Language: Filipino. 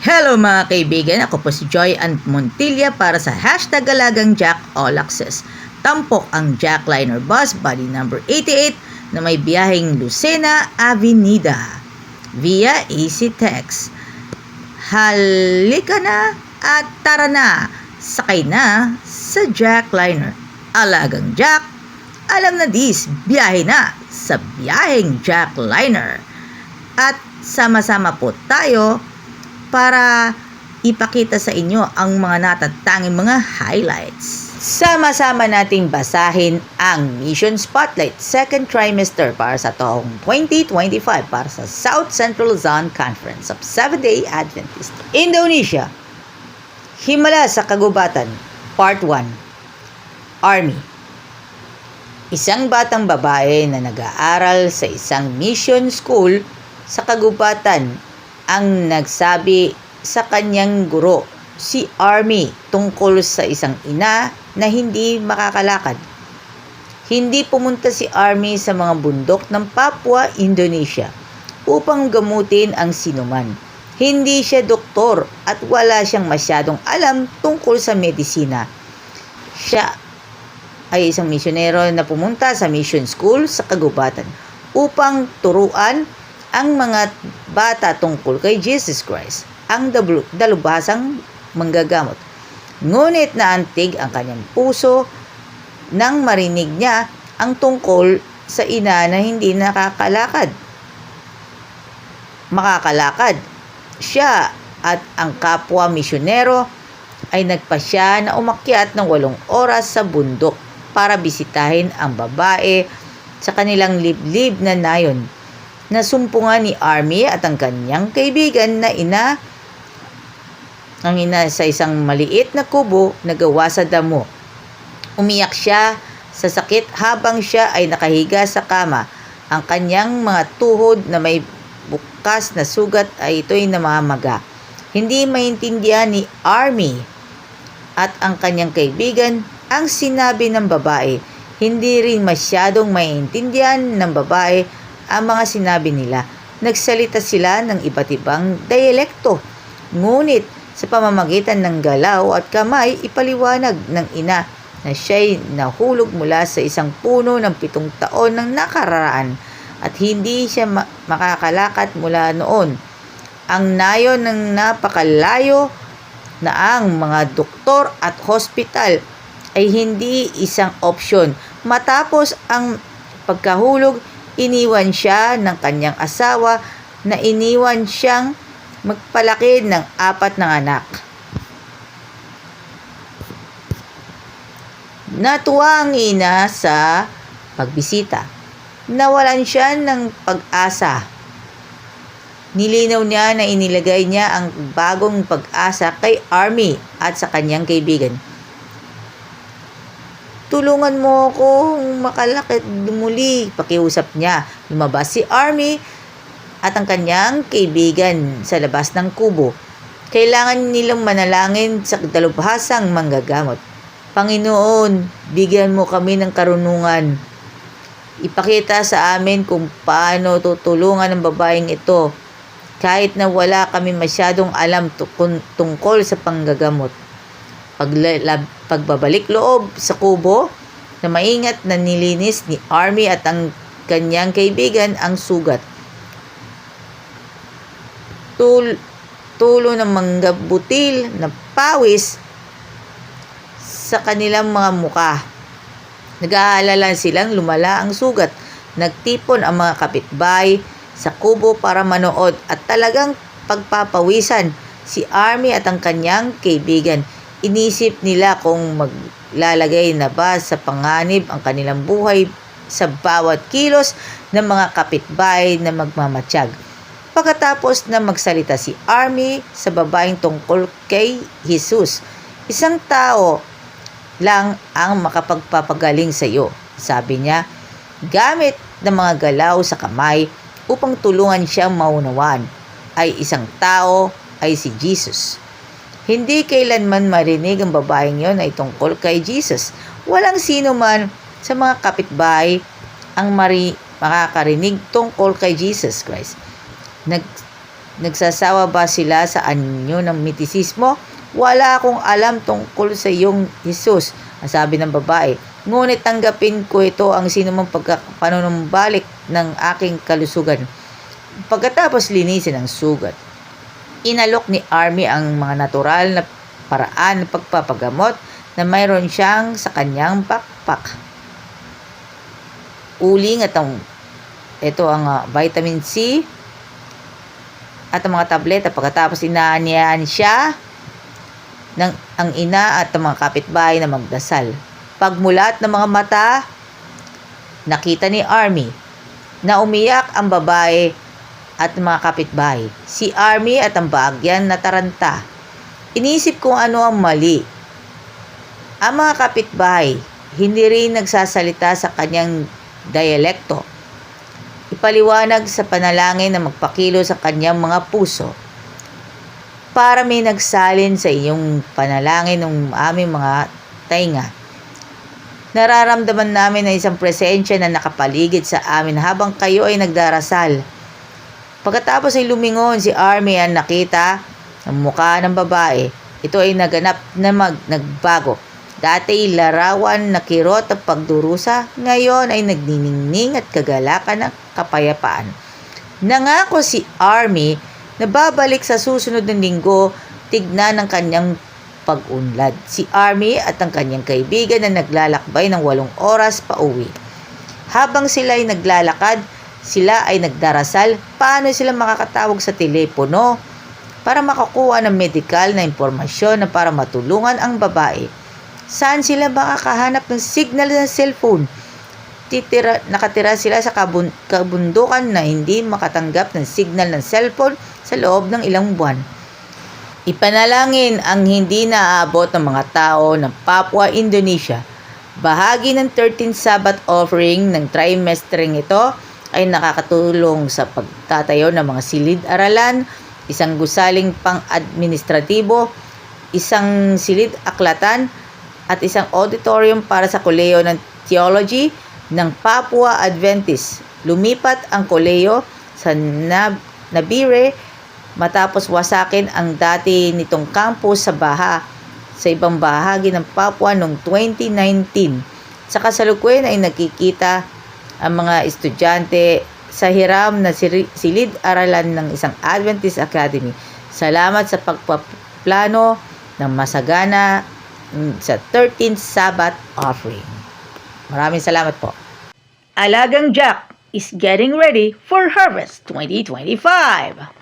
Hello mga kaibigan, ako po si Joy and Montilla para sa hashtag Galagang Jack All Access. Tampok ang Jackliner Bus Body number 88 na may biyaheng Lucena Avenida via Easy Text. Halika na at tara na, sakay na sa Jackliner. Alagang Jack, alam na dis, biyahe na sa biyaheng Jackliner. At sama-sama po tayo para ipakita sa inyo ang mga natatanging mga highlights. Sama-sama nating basahin ang Mission Spotlight second trimester para sa taong 2025 para sa South Central Luzon Conference of Seventh-day Adventist. Indonesia. Himala sa Kagubatan, Part 1. Army. Isang batang babae na nag-aaral sa isang mission school sa Kagubatan ang nagsabi sa kanyang guro, si Army, tungkol sa isang ina na hindi makakalakad. Hindi pumunta si Army sa mga bundok ng Papua, Indonesia upang gamutin ang sinuman. Hindi siya doktor at wala siyang masyadong alam tungkol sa medisina. Siya ay isang misyonero na pumunta sa mission school sa Kagubatan upang turuan ang mga bata tungkol kay Jesus Christ, ang dalubhasang manggagamot. Ngunit naantig ang kanyang puso nang marinig niya ang tungkol sa ina na hindi makakalakad. Siya at ang kapwa misyonero ay nagpasya na umakyat ng 8 oras sa bundok para bisitahin ang babae sa kanilang liblib na nayon. Nasumpungan ni Army at ang kanyang kaibigan na ina sa isang maliit na kubo na gawa sa damo. Umiyak siya sa sakit habang siya ay nakahiga sa kama. Ang kanyang mga tuhod na may bukas na sugat ay ito'y namamaga. Hindi maintindihan ni Army at ang kanyang kaibigan ang sinabi ng babae. Hindi rin masyadong maintindihan ng babae ang mga sinabi nila. Nagsalita sila ng iba't ibang dialekto. Ngunit sa pamamagitan ng galaw at kamay, ipaliwanag ng ina na siya'y nahulog mula sa isang puno ng 7 taon ng nakararaan at hindi siya makakalakad mula noon. Ang nayon ng napakalayo na ang mga doktor at hospital ay hindi isang opsyon. Matapos ang pagkahulog, iniwan siya ng kanyang asawa na iniwan siyang magpalaki ng 4 na anak. Natuwa ang ina sa pagbisita. Nawalan siya ng pag-asa. Nilinaw niya na inilagay niya ang bagong pag-asa kay Army at sa kanyang kaibigan. Tulungan mo akong makalakad muli, pakiusap niya. Lumabas si Army at ang kanyang kaibigan sa labas ng kubo. Kailangan nilang manalangin sa dalubhasang manggagamot. Panginoon, bigyan mo kami ng karunungan. Ipakita sa amin kung paano tutulungan ang babaeng ito kahit na wala kami masyadong alam tungkol sa panggagamot. Pagbabalik loob sa kubo na maingat na nilinis ni Army at ang kanyang kaibigan ang sugat. Tulo ng manggabutil na pawis sa kanilang mga muka. Nag-aalala silang lumala ang sugat. Nagtipon ang mga kapitbahay sa kubo para manood at talagang pagpapawisan si Army at ang kanyang kaibigan. Inisip nila kung maglalagay na ba sa panganib ang kanilang buhay sa bawat kilos ng mga kapitbahay na magmamatsyag. Pagkatapos na magsalita si Army sa babaeng tungkol kay Jesus, isang tao lang ang makapagpapagaling sa iyo, sabi niya, gamit ng mga galaw sa kamay upang tulungan siyang maunawaan. Ay isang tao ay si Jesus. Hindi kailanman marinig ang babaeng yon ay tungkol kay Jesus. Walang sino man sa mga kapitbahay ang makakarinig tungkol kay Jesus Christ. Nagsasawa ba sila sa anyo ng mitisismo? Wala akong alam tungkol sa iyong Jesus, ang sabi ng babae. Ngunit tanggapin ko ito ang sinumang pagpanunumbalik ng aking kalusugan. Pagkatapos linisin ang sugat, inalok ni Army ang mga natural na paraan ng pagpapagamot na mayroon siyang sa kanyang backpack. Uling at ito ang vitamin C at ang mga tableta. Pagkatapos inaanyayahan siya ng ang ina at ang mga kapitbahay na magdasal. Pagmulat ng mga mata, nakita ni Army na umiyak ang babae at mga kapitbahay. Si Army at ang baagyan nataranta. Inisip kung ano ang mali. Ang mga kapitbahay hindi rin nagsasalita sa kanyang dialekto. Ipaliwanag sa panalangin na magpakilo sa kanyang mga puso. Para may nagsalin sa iyong panalangin ng aming mga tainga. Nararamdaman namin na isang presensya na nakapaligid sa amin habang kayo ay nagdarasal. Pagkatapos ay lumingon si Army ang nakita ang mukha ng babae. Ito ay naganap na nagbago. Dati larawan na kirot at pagdurusa, ngayon ay nagniningning at kagalakan ng kapayapaan. Nangako si Army na babalik sa susunod na linggo, tignan ng kanyang pag-unlad. Si Army at ang kanyang kaibigan na naglalakbay ng 8 oras pa uwi. Habang sila ay naglalakad, sila ay nagdarasal. Paano sila makakatawag sa telepono para makakuha ng medikal na impormasyon na para matulungan ang babae? Saan sila makakahanap ng signal ng cellphone? Nakatira sila sa kabundukan na hindi makatanggap ng signal ng cellphone sa loob ng ilang buwan. Ipanalangin ang hindi naaabot ng mga tao ng Papua, Indonesia. Bahagi ng 13th Sabbath offering ng trimestering ito ay nakakatulong sa pagtatayo ng mga silid-aralan, isang gusaling pang-administratibo, isang silid-aklatan, at isang auditorium para sa kolehiyo ng theology ng Papua Adventist. Lumipat ang kolehiyo sa Nabire matapos wasakin ang dati nitong campus sa sa ibang bahagi ng Papua noong 2019. Sa kasalukuyan ay nakikita ang mga estudyante sa hiram na silid-aralan ng isang Adventist Academy. Salamat sa pagpaplano ng masagana sa 13th Sabbath offering. Maraming salamat po. Alagang Jack is getting ready for Harvest 2025.